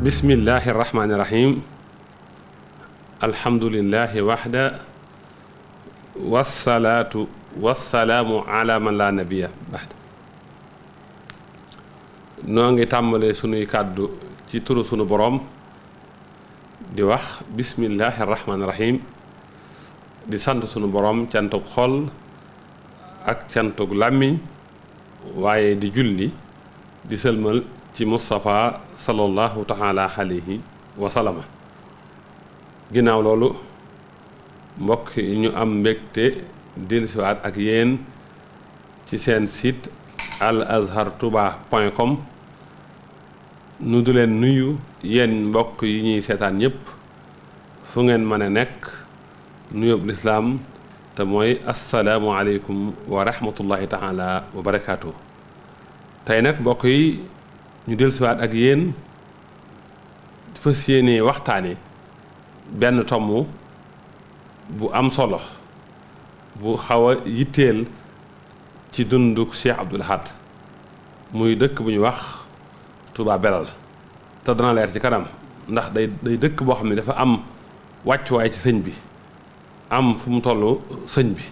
bismillahi rahmaani rahim alhamdulillahi waxda wasalaatu wasalaamu ala man la nabiya baxda noo ngi tàmbalee sunuy kàddu ci turu sunu boroom di wax bismillahi rahmaani rahim di sant sunu boroom cantug xol ak cantug làmmiñ waaye di julli di sëlmal ci Moustapha sallallahu taala alayhi wa sallama ginnaaw loolu mbokk yi ñu am mbégte dellusiwaat ak yéen ci seen site alazhartouba.com nu du leen nuyu yéen mbokk yi ñuy seetaan ñépp fu ngeen mën a nekk nuyób lislaam te mooy assalaamu aleykum wa rahmatullahi taala wa barakaatu. tey nag mbokk yi ñu dellusiwaat ak yéen fas yéene waxtaane benn tomb bu am solo bu xaw a yitteel ci dunduk Cheikh Abdoul Ahad muy dëkk bu ñu wax Touba Belal te dana leer ci kanam ndax day dëkk boo xam ne dafa am wàccuwaay ci sëñ bi am fu mu toll sëñ bi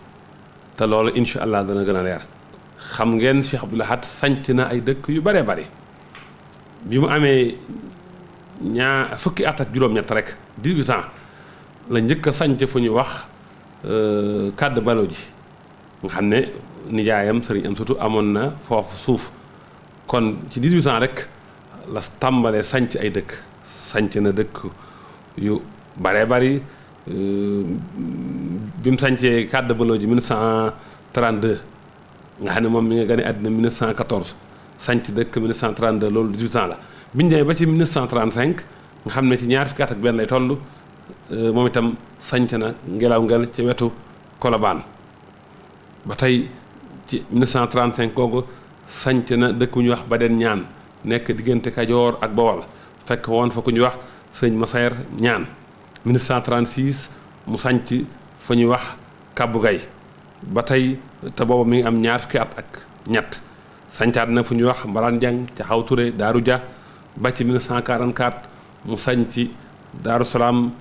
te loolu incha allah dana gën a leer. xam ngeen Cheikh Abdoul Ahad sanc na ay dëkk yu bare bari bi mu amee fukki at ak juróom-ñett rek 18 ans la njëkk a sanc fu ñuy wax kàdd balo ji nga xam ne nijaayam sëriñ am surtout amoon na foofu suuf kon ci 18 ans rek la tàmbalee sanc ay dëkk sanc na dëkk yu bare bari bi mu sancee kàdd balo ji 1932 nga xam ne moom mi nga gane àddina 1914 sanc dëkk 1932 loolu 18 ans la biñu demee ba ci 1935 nga xam ne ci ñaar fukki at ak benn lay toll moom itam sanc na ngelaw ngel ci wetu Colobane ba tey ci 1935 googu sanc na dëkk bu ñuy wax Baden ñaan nekk diggante Kajoor ak Bawol fekk woon fa ku ñuy wax sëñ Masayer ñaan 1936 mu sanc fa ñuy wax Kabbu Gay ba tey te booba mi ngi am ñaar fukki at ak ñett sancaat na fu ñuy wax Mbaraan Jang ca Xaw Ture Daaru Ja ba ci 1944 mu sanc Daaru Salaam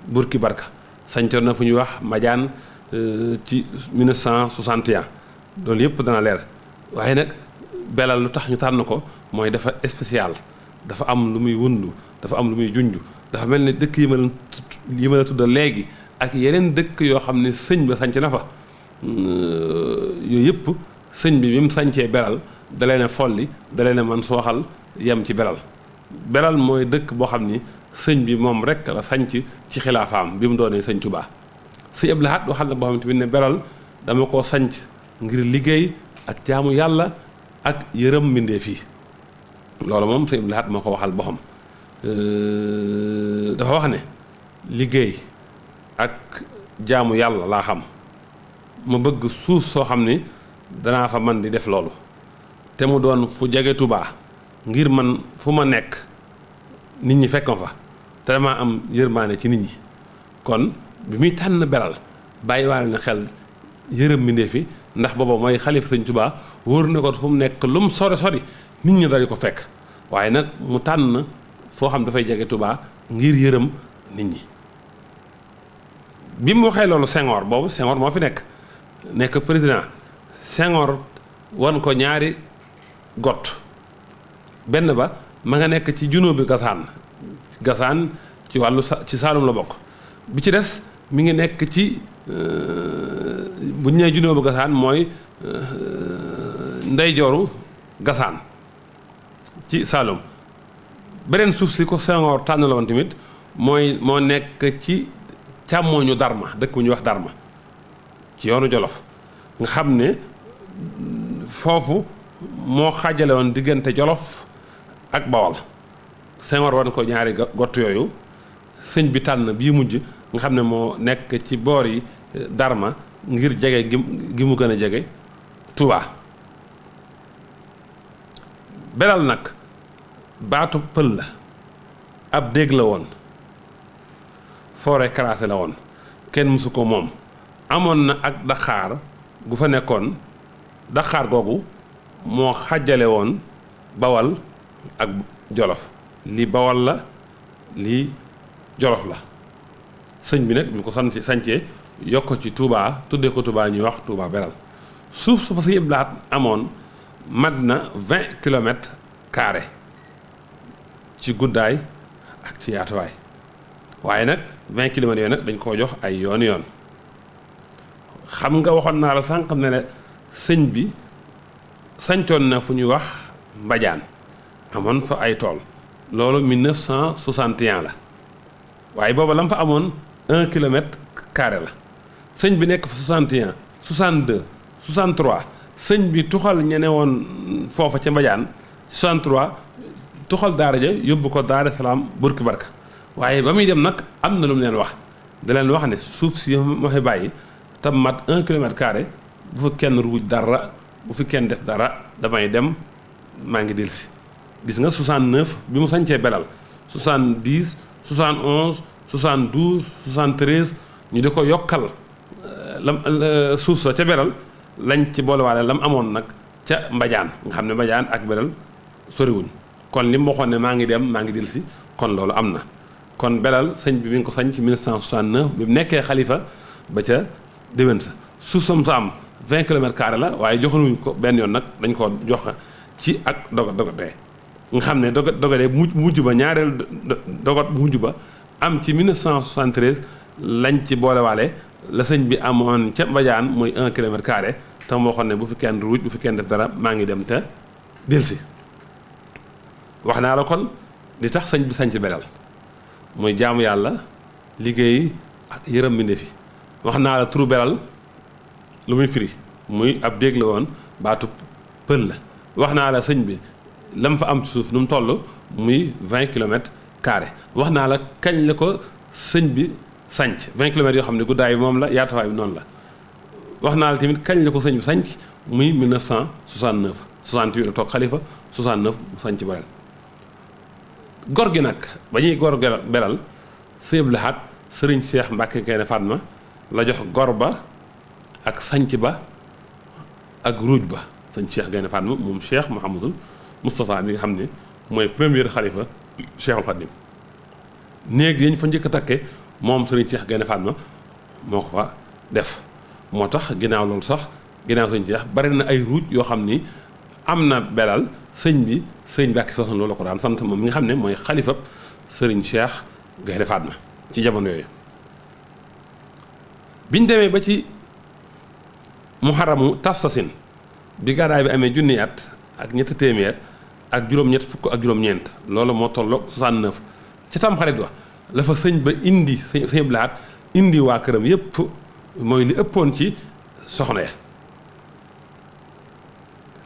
Burki Barka sancoon na fu ñuy wax Madiane ci 1961 loolu yëpp dana leer waaye nag Belal lu tax ñu tànn ko mooy dafa spécial dafa am lu muy wundu dafa am lu muy junj dafa mel ni dëkk yi ma la tuddal léegi ak yeneen dëkk yoo xam ne sëñ ba sanc na fa yooyu yëpp sëñ bi mu sañcee Belal da leen a folli da leen a man sooxal yem ci Belal mooy dëkk boo xam ni sëñ bi moom rek la sañc ci xilaafaam bi mu doonee sëñ Touba sëñ Abdoul Ahad waxal na boo xam ne Belal dama koo sañc ngir liggéey ak jaamu yàlla ak yërëm mbindeef yi loolu moom sëñ Abdoul Ahad moo ko waxal boppam dafa wax ne liggéey ak jaamu yàlla laa xam ma bëgg suuf soo xam ni danaa fa man di def loolu te mu doon fu jege Touba ngir man fu ma nekk nit ñi fekk ma fa te damaa am yërmaane ci nit ñi kon bi muy tànn Belal bàyyiwaale na xel yërëm mbindéef fi ndax booba mooy xalifa sëñ Touba wóor na ko fu mu nekk lu mu sori sori nit ñi dañu ko fekk waaye nag mu tànn foo xam dafay jege Touba ngir yërëm nit ñi bi mu waxee loolu Senghor boobu Senghor moo fi nekk président Senghor wan ko ñaari got benn ba ma nga nekk ci junóo bi Gassane ci wàllu ci Saalum la bokk bi ci des mi ngi nekk ci bu ñu nee junóo bi Gassane mooy ndeyjooru Gassane ci Saalum beneen suuf si ko Senghor tànn la woon tamit moo nekk ci càmmooñu Darma dëkk bu ñuy wax Darma ci yoonu Jolof nga xam ne foofu moo xaajale woon diggante Jolof ak Bawol Senghor wan ko ñaari gott yooyu sëñ bi tànn bii mujj nga xam ne moo nekk ci boor yi Darma ngir jege gi mu gën a jege Touba Belal nag baatu pël la ab dégg la woon forêt classée la woon kenn mësu ko moom amoon na ak daxaar gu fa nekkoon daxaar googu moo xàjjale woon Bawal ak Jolof li Bawal la lii Jolof la sëñ bi nag ñu ko sancee yokk ko ci Touba tuddee ko Touba ñuy wax Touba Belal suuf su fa Sëñ Abdou Lahad amoon mat na 20 kilomètres carrés ci guddaay ak ci yaatuwaay waaye nag 20 kilomètres yooyu nag dañ koo jox ay yoon xam nga waxoon naa la sànq ne ne sëñ bi sancoon na fu ñuy wax Mbadiane amoon fa ay tool loolu 1961 la waaye booba la mu fa amoon 1 kilomètre carré la sëñ bi nekk fa 61 62 63 sëñ bi tuxal ñene woon foofa ca Mbadiane 63 tuxal daara ja yóbbu ko Daara Salaam Burki Barka waaye ba muy dem nag am na lu mu leen wax da leen wax ne suuf si ma fi bàyyi tam mat 1 kilomètre carré bu fi kenn ruuj dara bu fi kenn def dara damay dem maa ngi dellusi gis nga 69 bi mu sañcee Belal 70 71 72 73 ñu di ko yokkal lam suuf sa ca Belal lañ ci boolewaale lam amoon nag ca Mbadiane nga xam ne Mbadiane ak Belal soriwuñ kon li mu waxoon ne maa ngi dem maa ngi dellusi kon loolu am na kon Belal sëñ bi mi ngi ko sañ ci 1969 bi mu nekkee xalifa ba ca déwén sa suuf sam sa am 20 kilomètres carrés la waaye joxaluñ ko benn yoon nag dañ ko jox ci ak dogatee nga xam ne dogatee mujj ba ñaareel dogat mujj ba am ci 1973 lañ ci boolewaale la sëñ bi amoon ca Mbadiane mooy 1 kilomètre carré te moo waxoon ne bu fi kenn ruuj bu fi kenn def dara maa ngi dem te delsi wax naa la kon li tax sëñ bi sañ ci Belal mooy jaamu yàlla liggéey ak yërëm mbindéef fi wax naa la turu Belal lu muy firi muy ab dégg la woon baatu pël la wax naa la sëñ bi lam fa am ci suuf nu mu toll muy 20 kilomètres carrés wax naa la kañ la ko sëñ bi sanc 20 kilomètres yoo xam ne guddaay bi moom la yaatuwaay bi noonu la wax naa la tamit kañ la ko sëñ bi sanc muy 1969 68 la toog xalifa 69 mu sanc Belal gor gi nag ba ñuy gor Belal Sëñ Abdou Lahad sëriñ Cheikh Mbacke Gaïndé Fatma la jox gor ba ak sanc ba ak ruuj ba sëñ Cheikh Gaïndé Fatma moom Cheikh Mouhamadul Moustapha mi nga xam ne mooy premier xalifa Cheikhul Khadim néeg yañ fa njëkk a takke moom sëriñ Cheikh Gaïndé Fatma moo ko fa def moo tax ginnaaw loolu sax ginnaaw sëñ Cheikh bari na ay ruuj yoo xam ni am na Belal sëñ bi sëñ Mbàkke soxna loolu la ko daan sant moom mi nga xam ne mooy xalifa sëriñ Cheikh Gaïndé Fatma ci jamono yooyu biñ demee ba ci muharamu tafsasin bi gàddaay bi amee junni at ak ñetti téeméer ak juróom-ñett fukk ak juróom-ñeent loolu moo tolloog 69 ci tamxarit wa la fa sëñ ba indi sëñ Abdou Lahad indi waa këram yépp mooy li ëppoon ci soxna ya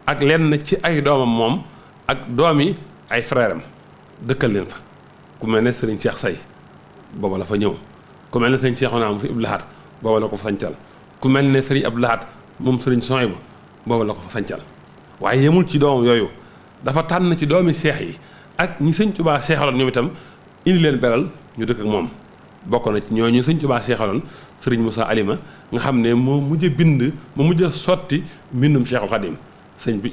ak lenn ci ay doomam moom ak doomi ay frère am dëkkal leen fa ku mel ne sëriñ Cheikh Say booba la fa ñëw ku mel ne sëriñ Cheikhouna mu Sëriñ Abdou Lahad booba la ko fa sancal ku mel ne sëriñ Abdou Lahad moom sëriñ Souhaïbou booba la ko fa sancal waaye yemul ci doomam yooyu dafa tànn ci doomi seex yi ak ñi sëñ Tuubaa seexaloon ñoom itam indi leen Belal ñu dëkk ak moom bokk na ci ñooñu sëñ Tuubaa seexaloon sëriñ Moussa Alima nga xam ne moo mujj bind moo mujj sotti mbindum Cheikhul Khadim sëñ bi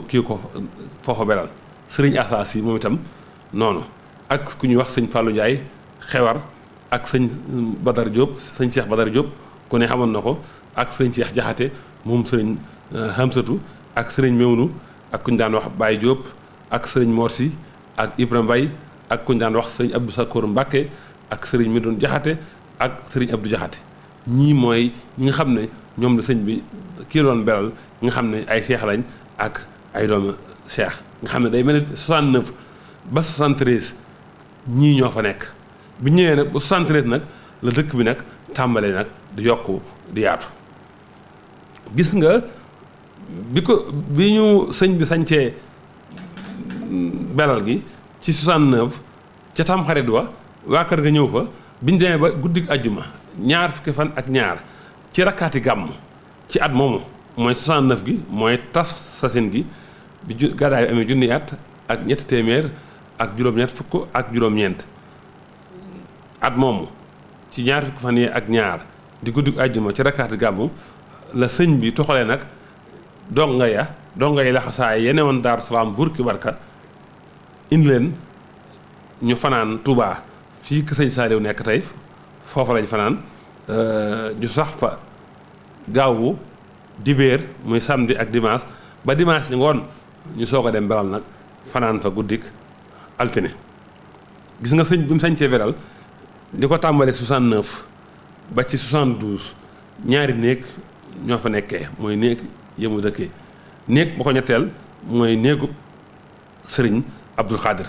kii ko foofa Belal sëriñ Asas yi moom itam noonu ak ku ñuy wax sëñ Fallou Ndiaye xewar ak sëñ Badar Diop sëñ Cheikh Badar Diop ku ne xamoon na ko ak sëñ Cheikh Jaxate moom sëriñ Hamsatu ak sëriñ Mewnu ak ku ñu daan wax Baye Diop ak sëriñ Morsi ak Ibrahima Mbaye ak ku ñu daan wax sëriñ Abdou Sakour Mbacke ak sëriñ Medoune Jaxate ak sëriñ Abdou Jaxate ñii mooy ñi nga xam ne ñoom la sëñ bi kii doon Belal ñi nga xam ne ay seex lañ ak ay doomu seex nga xam ne day mel ne 69 ba 73 ñii ñoo fa nekk bi ñëwee nag ba 73 nag la dëkk bi nag tàmbalee nag di yokku di yaatu gis nga bi ñu sëñ bi sañcee Belal gi ci 69 ca tamxarit waa kër ga ñëw fa biñ demee ba guddi ajjuma ñaar fukki fan ak ñaar ci rakkaati gàmm ci at moomu mooy 69 gi mooy Tafsasin gi bi gàddaay bi amee junni at ak ñetti téeméer ak juróom-ñett fukk ak juróom-ñeent at moomu ci ñaar fukki fan yi ak ñaar di guddi ajjuma ci rakkaati gàmm la sëñ bi toxalee nag donga yi laxasaay yene woon Daaru Salaam Burki Barka indi leen ñu fanaan Touba fii que sëñ Saaliw nekk tey foofa lañ fanaan ñu sax fa gaawu dibéer muy samedi ak dimanche ba dimanche ngoon ñu soog a dem beral nag fanaan fa guddik altine. gis nga sëñ bi mu sañcee beral di ko tàmbalee 69 ba ci 72 ñaari néeg ñoo fa nekkee mooy néeg yëmu dëkkee néeg ba ko ñetteel mooy néegu sëriñ Abdul Xaadir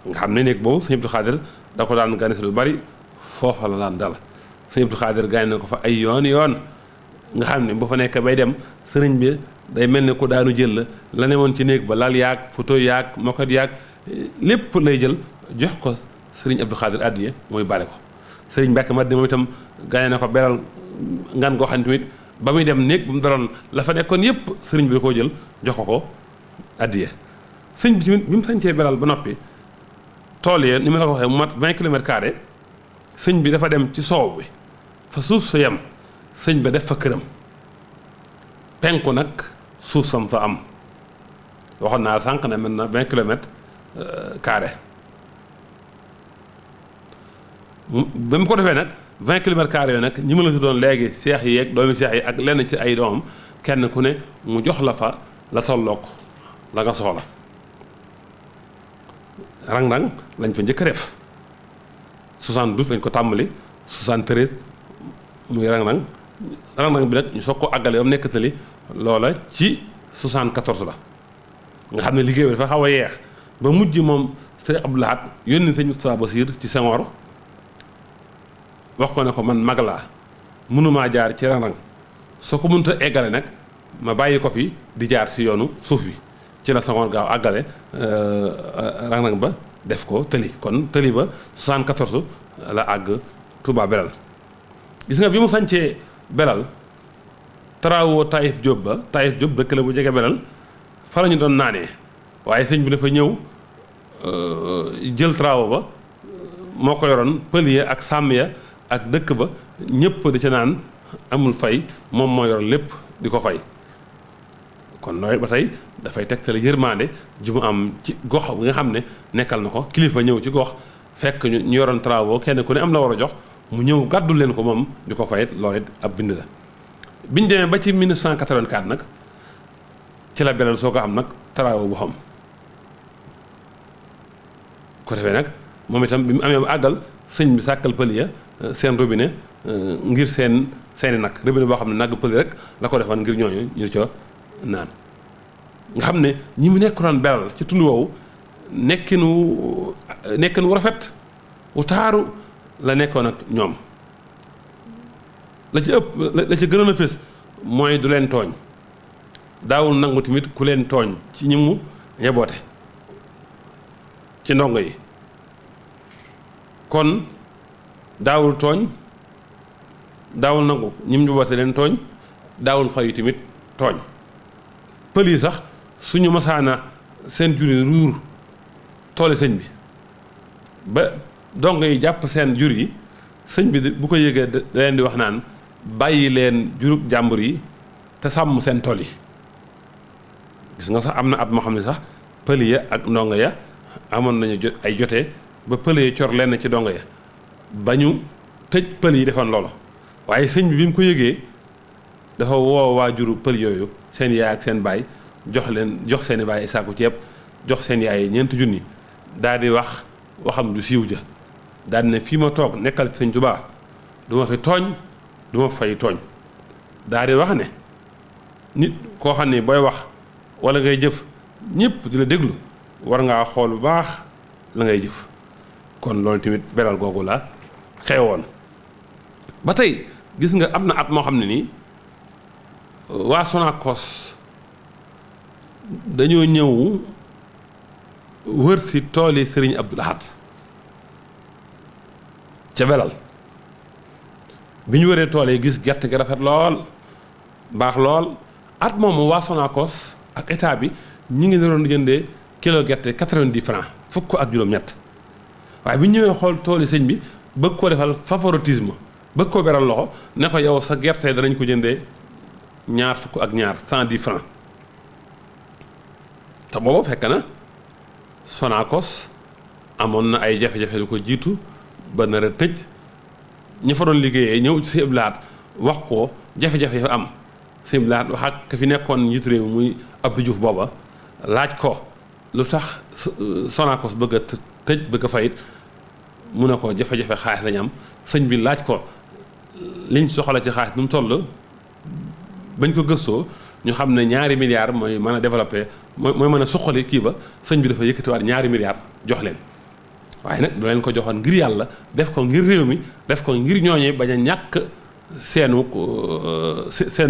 nga xam ne néeg boobu sëñ Abdul Xaadir da ko daan gane si lu bari foofa la daan dal sëñ Abdul Xaadir gane na ko fa ay yoon nga xam ne bu fa nekk bay dem sëriñ bi day mel ne ku daanu jël la ne woon ci néeg ba lal yaag photo yaag moket yaag lépp lay jël jox ko sëriñ Abdul Xaadir addiye mooy bale ko sëriñ Mbàkke Madina moom itam gane na ko beral ngan goo xam ne tamit ba muy dem néeg bu mu daloon la fa nekkoon yépp sëriñ bi da koo jël jox ko addiye sëñ bi tamit bi mu sañcee beral ba noppi tool yi ni ma la ko waxee mu mat 20 kilomètres carrés sëñ bi dafa dem ci soow bi fa suuf sa yem sëñ ba def fa këram penku nag suuf sam fa am waxoon naa sànq ne mën na 20 kilomètres carrés ba mu ko defee nag 20 kilomètres carrés yooyu nag ñi ma la doon léegi seex yi ak doomi seex yi ak lenn ci ay doomam kenn ku ne mu jox la fa la tollook la nga soxla rang-rang lañ fa njëkk a def 72 lañ ko tàmbali 73 muy rang-rang bi nag ñu soog ko àggale ba mu nekk tali loola ci 74 la nga xam ne liggéey bi dafa xaw a yeex ba mujj moom sëñ Abdou Lahad yónni sëñ Moustapha Bassir ci Senghor wax ko ne ko man mag laa mënumaa jaar ci rang-rang soo ko mënut a eggale nag ma bàyyi ko fi di jaar ci yoonu suuf bi ci la Senghor gaaw àggale rang-rang ba def ko tëli kon tëli ba 74 la àgg Touba Belal gis nga bi mu sañcee Belal travaux Taïf Diop ba Taïf Diop dëkk la bu jege Belal fa la ñu doon naanee waaye sëñ bi dafa ñëw jël travaux ba moo ko yoroon pël ya ak sàmm ya ak dëkk ba ñëpp di ca naan amul fay moom moo yoroon lépp di ko fay kon loolu ba tey dafay tegtale yërmande ji mu am ci gox bi nga xam ne nekkal na ko kilifa ñëw ci gox fekk ñu yoroon travaux kenn ku ne am la war a jox mu ñëw gàddul leen ko moom di ko fayet loolu it ab bind la biñ demee ba ci 1984 nag ci la Belal soo ko am nag travaux bu xam ko defee nag moom itam bi mu amee ba àggal sëñ bi sàkkal pël ya seen robinet ngir seeni nag robinet boo xam ne nag pël rek la ko defoon ngir ñooñu ñu ca naan nga xam ne ñi mu nekkoon Belal ci tund woowu nekkinu rafet wu taaru la nekkoon ak ñoom la ci ëpp la ci gënoon a fés mooy du leen tooñ daawul nangu tamit ku leen tooñ ci ñi mu yeboote ci ndongo yi kon daawul tooñ daawul nangu ñi mu yeboote leen tooñ daawul fayu tamit tooñ pël yi sax suñu masaana seen jur yi ruur tooli sëñ bi ba dongo yi jàpp seen jur yi sëñ bi bu ko yëgee da leen di wax naan bàyyi leen jurug jàmbur yi te sàmm seen tool yi gis nga sax am na at moo xam ne sax pël ya ak ndongo ya amoon nañu ay jotee ba pël ya cor lenn ci dongo ya ba ñu tëj pël yi defoon loolu waaye sëñ bi mu ko yëgee dafa woo waajuru pël yooyu seen yaay ak seen baay jox seeni baay saaku ceeb jox seen yaay ñeenti junni daal di waxam du siiw ja daal di ne fii ma toog nekkal fi sëñ Tuubaa du ma fi tooñ du ma fay tooñ daal di wax ne nit koo xam ne booy wax wala ngay jëf ñëpp di la déglu war ngaa xool bu baax la ngay jëf kon loolu tamit Belal googu la xewoon ba tey gis nga am na at moo xam ne nii waa Sonacos dañoo ñëw wër si tooli Sëriñ Abdou Lahad ca Belal bi ñu wëree tool yi gis gerte gi rafet lool baax lool at moomu waa Sonacos ak état bi ñi ngi doon jëndee kilo gerte 90 francs fukk ak juróom-ñett waaye bi ñu ñëwee xool tooli sëñ bi bëgg koo defal favoritisme bëgg koo beral loxo ne ko yow sa gerte danañ ko jëndee ñaar fukk ak ñaar 110 francs te boobu fekk na Sonacos amoon na ay jafe-jafe lu ko jiitu ba nar a tëj ñi fa doon liggéeyee ñëw ci Sëñ Abdou Lahad wax ko jafe-jafe fa am Sëñ Abdou Lahad wax ak ka fi nekkoon njiitu réew muy Abdou Diouf booba laaj ko lu tax Sonacos bëgg a tëj bëgg a fayit mu ne ko jafe-jafe xaalis lañu am sëñ bi laaj ko liñ soxla ci xaalis nu mu toll bañ ko gëstoo ñu xam ne 2 milliards mooy mën a développé mooy mën a suqali kii ba sëñ bi dafa yëkkatiwaat 2 milliards jox leen waaye nag du leen ko joxoon ngir yàlla def ko ngir réew mi def ko ngir ñooñee bañ a ñàkk seenu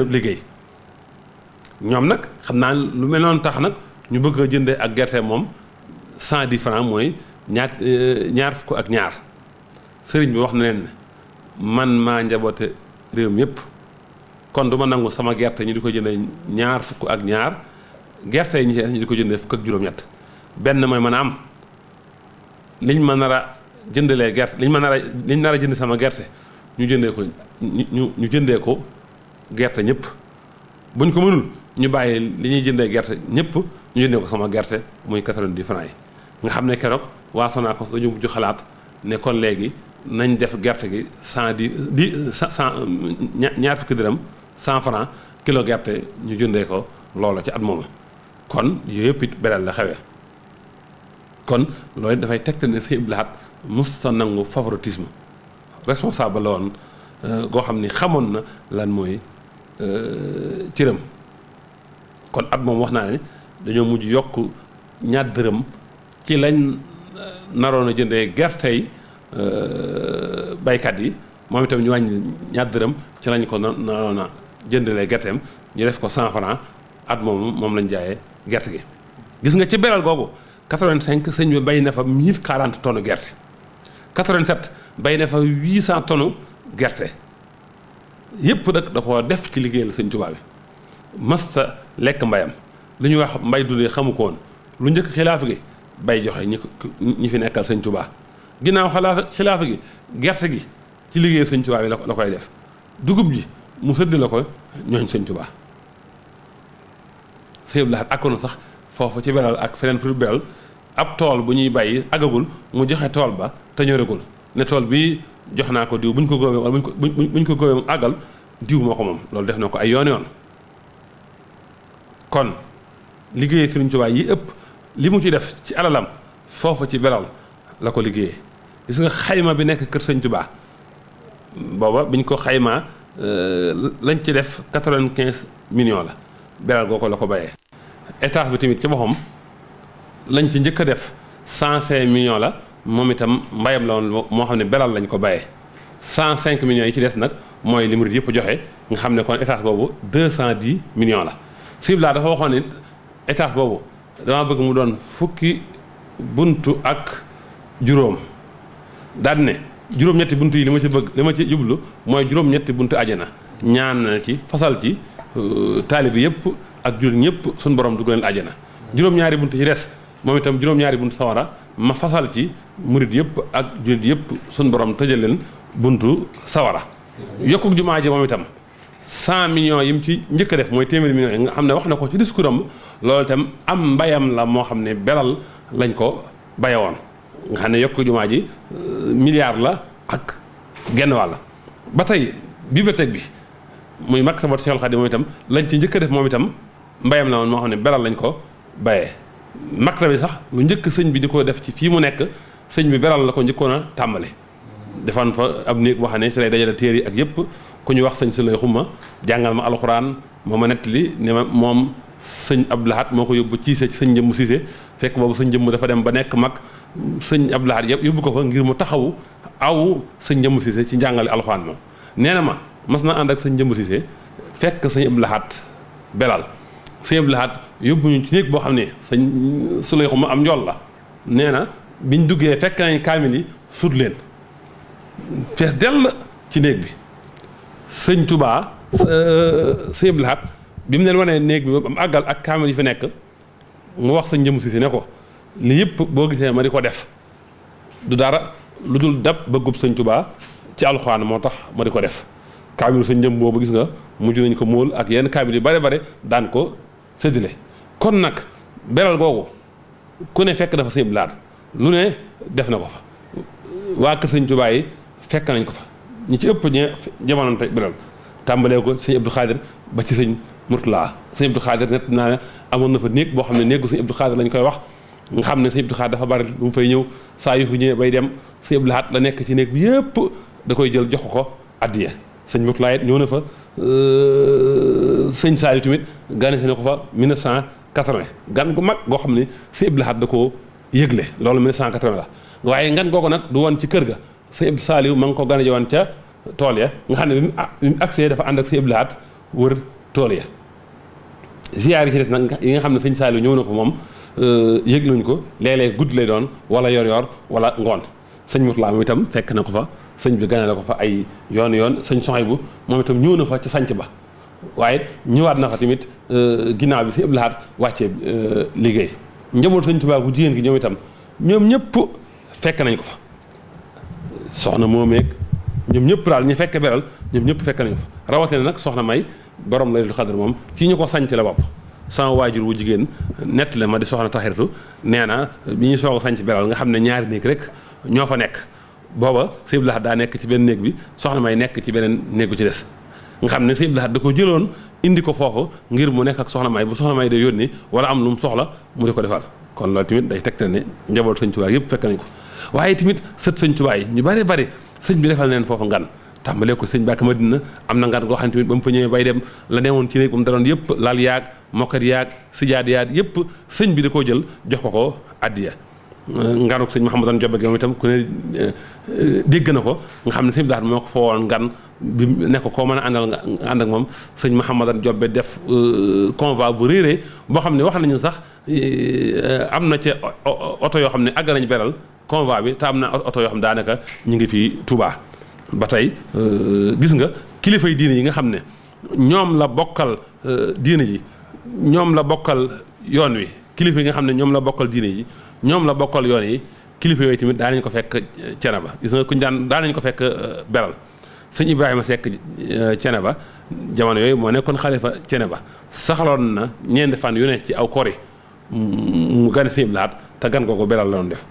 liggéey ñoom nag xam naa lu mel noonu tax nag ñu bëgg a jëndee ak gerte moom 110 francs mooy ñaar fukk ak ñaar sëriñ bi wax na leen man maa njaboote réew mi yépp kon du ma nangu sama gerte ñu di ko jëndee ñaar fukk ak ñaar gerte yi ñu di ko jëndee fukk ak juróom-ñett benn mooy mën a am liñ ma nar a jëndalee gerte liñ nar a jënd sama gerte ñu jëndee ko ñu jëndee ko gerte ñëpp buñ ko mënul ñu bàyyi li ñuy jëndee gerte ñëpp ñu jëndee ko sama gerte muy 90 francs yi nga xam ne keroog waa Sonacos dañu mujj xalaat ne kon léegi nañ def gerte gi 100 ñaar fukki dërëm 100 francs kilo gerte ñu jëndee ko loola ci at moomu kon yooyu yëpp it beral la xewee kon loolu dafay tegte ne Sëñ Abdou Lahad musta nangu favoritisme responsable la woon goo xam ni xamoon na lan mooy cëram kon at moom wax naa ne dañoo mujj yokk ñaar dërëm ci lañ naroon a jëndee gertey baykat yi moom itam ñu wàññi ñaar dërëm ci lañ ko naroon a jëndalee gerteem ñu def ko 100 francs at moom lañ jaayee gerte gi gis nga ci beral googu 85 sëñ bi bay na fa 1040 tonnes gerte 87 bay na fa 800 tonnes gerte yépp nag da ko def ci liggéeyal Sëñ Tuubaa bi masta lekk mbayam li ñuy wax mbay dundee xamu ko woon lu njëkk xilaafa gi bay joxe ñi fi nekkal Sëñ Tuubaa ginnaaw xilaafa gi gerte gi ci liggéeyal Sëñ Tuubaa bi la koy def dugub ji mu sëdd la ko ñooñ Sëñ Tuubaa Sëñ Abdou Lahad akkoon sax foofu ci beral ak feneen fu beral ab tool bu ñuy bàyyi agagul mu joxe tool ba te ñoragul ne tool bi jox naa ko diw buñ ko góobee wala buñ ko góobee mu àggal diw moo ko moom loolu def na ko ay yoon kon liggéey Sëriñ Tuubaa yi ëpp li mu ci def ci alalam foofu ci beral la ko liggéeyee gis nga xayma bi nekk kër Sëriñ Tuubaa booba biñ ko xaymaa lañ ci def 95 millions la beral goo ko la ko bayee état bi tamit ci boppam lañ ci njëkk a def 105 millions la moom itam mbayam la woon moo xam ne beral lañ ko bayee 105 millions yi ci des nag mooy li murid yëpp joxe nga xam ne kon état boobu 210 millions la Sëñ Abdou Lahad dafa waxoon ne état boobu dama bëgg mu doon fukki buntu ak juróom daal ne juróom-ñetti buntu yi li ma ci jublu mooy juróom-ñetti buntu ajana ñaan na ci fasal ci taalibe yëpp ak jullit ñëpp suñu borom dugg leen ajana juróom-ñaari buntu ci des moom itam juróom-ñaari buntu sawara ma fasal ci murid yëpp ak jullit yëpp suñu borom tëjal leen buntu sawara yokkuk jumaa ji moom itam 100 millions yi mu ci njëkk a def mooy téeméeri millions yi nga xam ne wax na ko ci discours am loolu itam am mbayam la moo xam ne beral lañ ko bayewoon nga xam ne yokk jumaa ji milliard la ak genn wàll ba tey bibliothèque bi muy maktabatu Cheikhul Khadim moom itam lañ ci njëkk a def moom itam mbayam la woon moo xam ne beral lañ ko bayee maktaba bi sax lu njëkk sëñ bi di ko def ci fii mu nekk sëñ bi beral la ko njëkkoon a tàmbali defan fa ab néeg boo xam ne ci lay dajale téere yi ak yëpp ku ñu wax sëñ si lay xumma jàngal ma alxuraan moo ma nettali ne ma moom sëñ Abdou Lahad moo ko yóbbu ciise ci sëñ Jëmm Siise fekk boobu sëñ Jëmm dafa dem ba nekk mag sëñ Abdou Lahad yëpp yóbbu ko fa ngir mu taxawu aw sëñ Jëmm Siise ci njàngale alxuraan moom nee na ma mas na ànd ak sëñ Jëmm Siise fekk sëñ Abdou Lahad belal sëñ Abdou Lahad yóbbu ñu ci néeg boo xam ne sëñ su lay xumma am njool la nee na biñ duggee fekk nañ kaamil yi sut leen fees dell ci néeg bi sëñ Touba sëñ Abdou Lahad bi mu leen wanee néeg bi am àggal ak kaamil yi fi nekk mu wax sëñ Jëmm Siise ne ko li yëpp boo gisee ma di ko def du dara lu dul dab bëggub sëñ Touba ci alxuraan moo tax ma di ko def kaamil sëñ Jëmm boobu gis nga mujj nañ ko móol ak yenn kaamil yu bare daan ko séddale kon nag beral googu ku ne fekk dafa sëñ Abdou Lahad lu ne def na ko fa waa kër sëñ Tuubaa yi fekk nañ ko fa ñi ci ëpp ñe jamono tey beral tàmbalee ko sëñ Abdou Khadir ba ci sëñ Murtala sëñ Abdou Khadir net naa ne amoon na fa néeg boo xam ne néegu sëñ Abdou Khadir lañ koy wax nga xam ne sëñ Abdou Khadir dafa bari lu mu fay ñëw saa yu fu ñëwee bay dem sëñ Abdou Lahad la nekk ci néeg bi yëpp da koy jël jox ko addiya sëñ Murtala it ñëw na fa sëñ Saliou tamit ganesi na ko fa 1980 gan gu mag goo xam ne sëñ Abdou Lahad da koo yëgle loolu 1980 la waaye ngan googu nag du woon ci kër ga sëñ Abdou Saliou ma ngi ko gane woon ca tool ya nga xam ne bi mu agsee dafa ànd ak sëñ Abdou Lahad wër tool ya ziyaar yi ci des nag yi nga xam ne sëñ Saliou ñëw na ko moom yëgluñ ko léeg-léeg guddi lay doon wala yor-yor wala ngoon sëñ Murtala moom itam fekk na ko fa sëñ bi gane la ko fa ay yoon sëñ Sohaybu moom itam ñëw na fa ca sanc ba waaye ñëwaat na fa tamit ginnaaw bi sëñ Abdou Lahad wàccee liggéey njaboot sëñ Tuubaa bu jigéen gi ñoom itam ñoom ñëpp fekk nañ ko fa soxna moomeeg ñoom ñëpp daal ñu fekk beral ñoom ñëpp fekk nañ ko fa rawatina nag soxna May borom Laylatul Qadr moom ci ñu ko sanc la bopp sama waajur wu jigéen nett la ma di soxna Taxiratu nee na bi ñu soog a sanc beral nga xam ne ñaari néeg rek ñoo fa nekk booba sëñ Abdou Lahad daa nekk ci benn néeg bi soxna May nekk ci beneen néegu ci des nga xam ne sëñ Abdou Lahad da ko jëloon indi ko foofu ngir mu nekk ak soxna May bu soxna May day yónni wala am lu mu soxla mu di ko defal kon loolu tamit day tegtal ne njaboot sëñ Tuubaa yëpp fekk nañ ko waaye tamit sët sëñ Tuubaa yi ñu bari bari sëñ bi defal leen foofu ngan tàmbalee ko sëñ Mbàkke Madina am na ngan goo xam ne tamit ba mu fa ñëwee bay dem la newoon ci néeg ba mu daloon yëpp lal yaag mokkat yaag sijaad yaag yëpp sëñ bi da koo jël jox ko addiya nganuk sëñ Mouhamadou Jobe gi moom itam ku ne dégg na ko nga xam ne sëñ Abdou Lahad moo ko fa woon ngan bi nekk koo mën a ànd ak moom sëñ Mouhamadou Jobe def convoi bu réeree boo xam ne wax nañu sax am na ca oto yoo xam ne àgg nañ beral convoi bi te am na oto yoo xam ne daanaka ñu ngi fii Touba ba tey gis nga kilifa yi diine yi nga xam ne ñoom la bokkal diine ji ñoom la bokkal yoon wi kilifa yi nga xam ne ñoom la bokkal diine ji ñoom la bokkal yoon yi kilifa yooyu tamit daanañ ko fekk Ceneba gis nga kuñ daanañ ko fekk beral sëñ Ibrahima Seck Ceneba jamono yooyu moo nekkoon xalifa Ceneba saxaloon na ñeenti fan yu ne ci aw kori mu gane sëñ Abdou Lahad te gan googu beral la doon def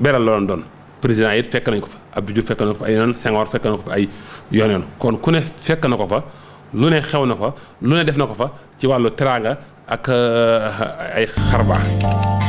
beral la doon président it fekk nañ ko fa Abdou Diouf fekk na ko fa ay yoon Senghor fekk na ko fa ay yoon kon ku ne fekk na ko fa lu ne xew na fa lu ne def na ko fa ci wàllu teraanga ak ay xarbaax